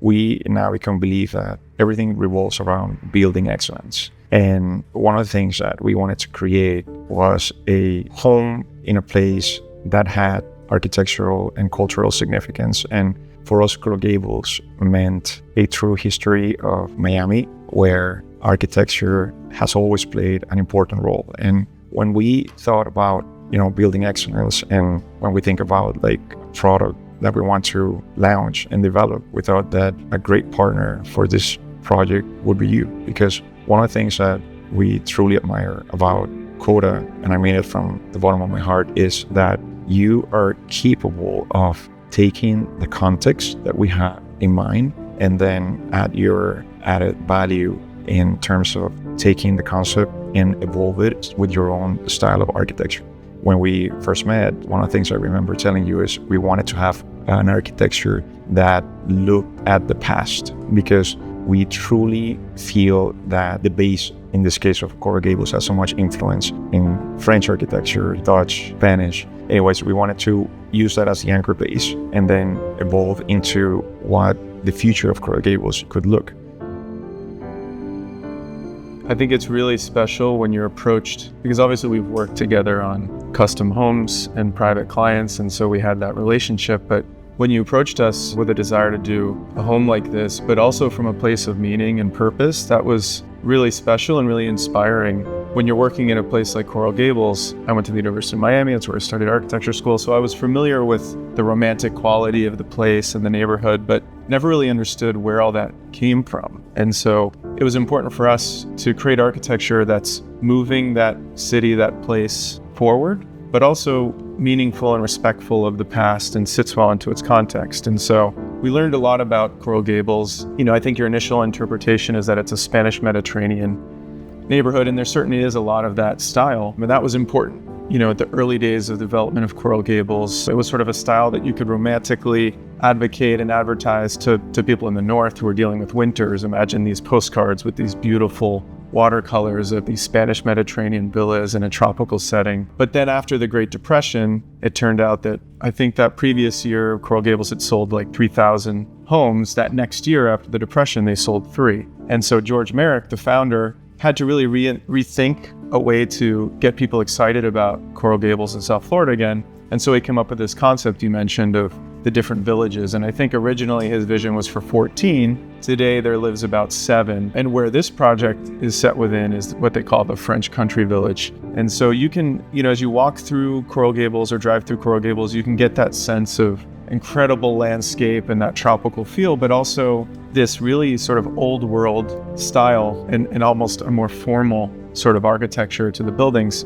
we in Navicon believe that everything revolves around building excellence. And one of the things that we wanted to create was a home in a place that had architectural and cultural significance. And for us, Coral Gables meant a true history of Miami, where architecture has always played an important role. And when we thought about, building excellence, and when we think about like a product that we want to launch and develop, we thought that a great partner for this project would be you. Because one of the things that we truly admire about KODA, and I mean it from the bottom of my heart, is that you are capable of taking the context that we have in mind and then add your added value in terms of taking the concept and evolve it with your own style of architecture. When we first met, one of the things I remember telling you is we wanted to have an architecture that looked at the past, because we truly feel that the base, in this case of Coral Gables, has so much influence in French architecture, Dutch, Spanish. Anyways, we wanted to use that as the anchor base and then evolve into what the future of Coral Gables could look. I think it's really special when you're approached, because obviously we've worked together on custom homes and private clients, and so we had that relationship. But when you approached us with a desire to do a home like this, but also from a place of meaning and purpose, that was really special and really inspiring. When you're working in a place like Coral Gables, I went to the University of Miami, that's where I started architecture school, so I was familiar with the romantic quality of the place and the neighborhood, but never really understood where all that came from. And so it was important for us to create architecture that's moving that city, that place forward, but also meaningful and respectful of the past and sits well into its context. And so we learned a lot about Coral Gables. I think your initial interpretation is that it's a Spanish Mediterranean neighborhood, and there certainly is a lot of that style, but that was important. At the early days of the development of Coral Gables, it was sort of a style that you could romantically advocate and advertise to people in the north who are dealing with winters. Imagine these postcards with these beautiful watercolors of these Spanish Mediterranean villas in a tropical setting. But then after the Great Depression, it turned out that I think that previous year, Coral Gables had sold like 3,000 homes. That next year after the Depression, they sold 3. And so George Merrick, the founder, had to really rethink a way to get people excited about Coral Gables in South Florida again. And so he came up with this concept you mentioned of the different villages. And I think originally his vision was for 14. Today there lives about 7. And where this project is set within is what they call the French Country Village. And so you can, as you walk through Coral Gables or drive through Coral Gables, you can get that sense of incredible landscape and that tropical feel, but also this really sort of old world style and almost a more formal sort of architecture to the buildings.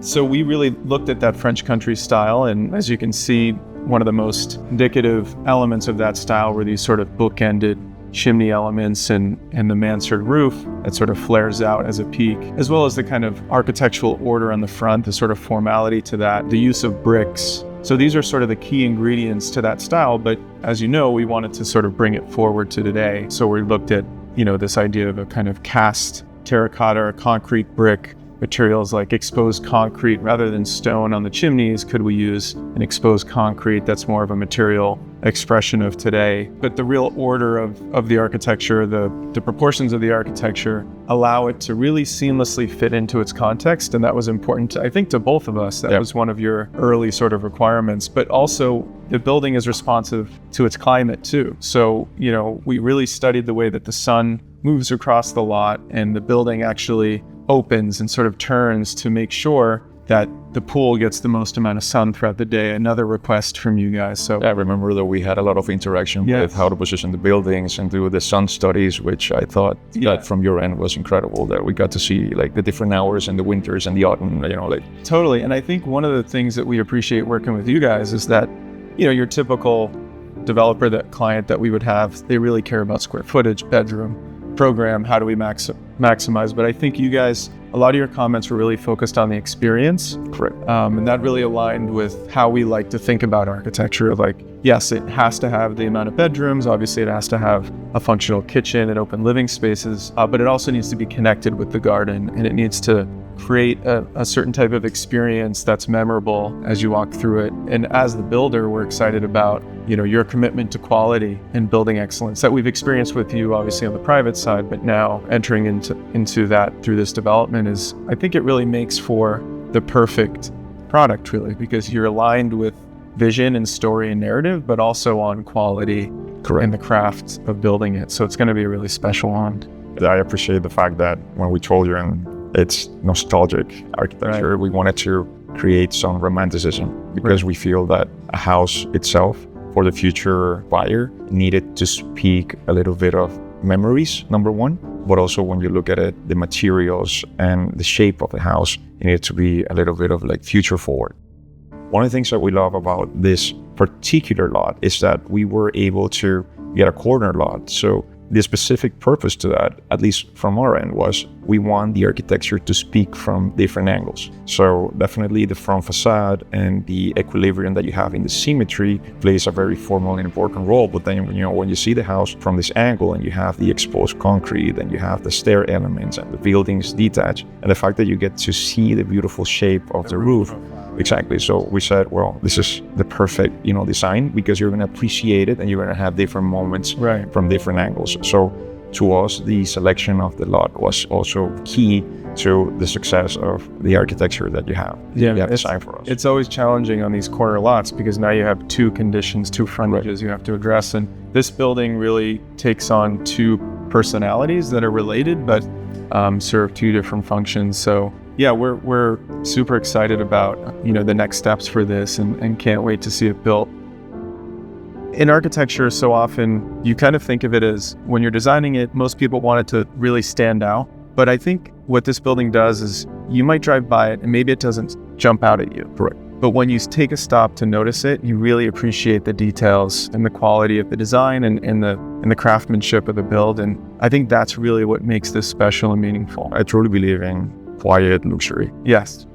So we really looked at that French country style, and as you can see, one of the most indicative elements of that style were these sort of bookended chimney elements and the mansard roof that sort of flares out as a peak, as well as the kind of architectural order on the front, the sort of formality to that, the use of bricks. So these are sort of the key ingredients to that style, but as you know, we wanted to sort of bring it forward to today. So we looked at, this idea of a kind of cast terracotta or concrete brick, materials like exposed concrete rather than stone on the chimneys. Could we use an exposed concrete that's more of a material expression of today? But the real order of the architecture, the proportions of the architecture allow it to really seamlessly fit into its context. And that was important, I think, to both of us. That was one of your early sort of requirements, but also the building is responsive to its climate too. So, we really studied the way that the sun moves across the lot and the building actually opens and sort of turns to make sure that the pool gets the most amount of sun throughout the day. Another request from you guys. So I remember that we had a lot of interaction with how to position the buildings and do the sun studies, which I thought that from your end was incredible, that we got to see like the different hours in the winters and the autumn, Totally. And I think one of the things that we appreciate working with you guys is that, your typical developer, that client that we would have, they really care about square footage, bedroom, program, how do we maximize? But I think you guys, a lot of your comments were really focused on the experience. Correct. And that really aligned with how we like to think about architecture. Like, yes, it has to have the amount of bedrooms. Obviously, it has to have a functional kitchen and open living spaces, but it also needs to be connected with the garden, and it needs to create a certain type of experience that's memorable as you walk through it. And as the builder, we're excited about, your commitment to quality and building excellence that we've experienced with you, obviously on the private side, but now entering into that through this development I think it really makes for the perfect product, really, because you're aligned with vision and story and narrative, but also on quality. Correct. And the craft of building it. So it's going to be a really special one. I appreciate the fact that when we told you, and it's nostalgic architecture, we wanted to create some romanticism because we feel that a house itself for the future buyer needed to speak a little bit of memories, number one, but also when you look at it, the materials and the shape of the house, it needed to be a little bit of like future forward. One of the things that we love about this particular lot is that we were able to get a corner lot. So the specific purpose to that, at least from our end, was we want the architecture to speak from different angles. So definitely the front facade and the equilibrium that you have in the symmetry plays a very formal and important role. But then, when you see the house from this angle and you have the exposed concrete and you have the stair elements and the buildings detached, and the fact that you get to see the beautiful shape of the roof. Exactly. So we said, well, this is the perfect, design, because you're going to appreciate it and you're going to have different moments from different angles. So to us, the selection of the lot was also key to the success of the architecture that you have. Yeah, you have designed for us. It's always challenging on these corner lots because now you have two conditions, two frontages you have to address. And this building really takes on two personalities that are related, but serve two different functions. So yeah, we're super excited about, the next steps for this and can't wait to see it built. In architecture, so often you kind of think of it as when you're designing it, most people want it to really stand out. But I think what this building does is you might drive by it and maybe it doesn't jump out at you. Correct. But when you take a stop to notice it, you really appreciate the details and the quality of the design and the craftsmanship of the build. And I think that's really what makes this special and meaningful. I truly believe in quiet luxury. Yes.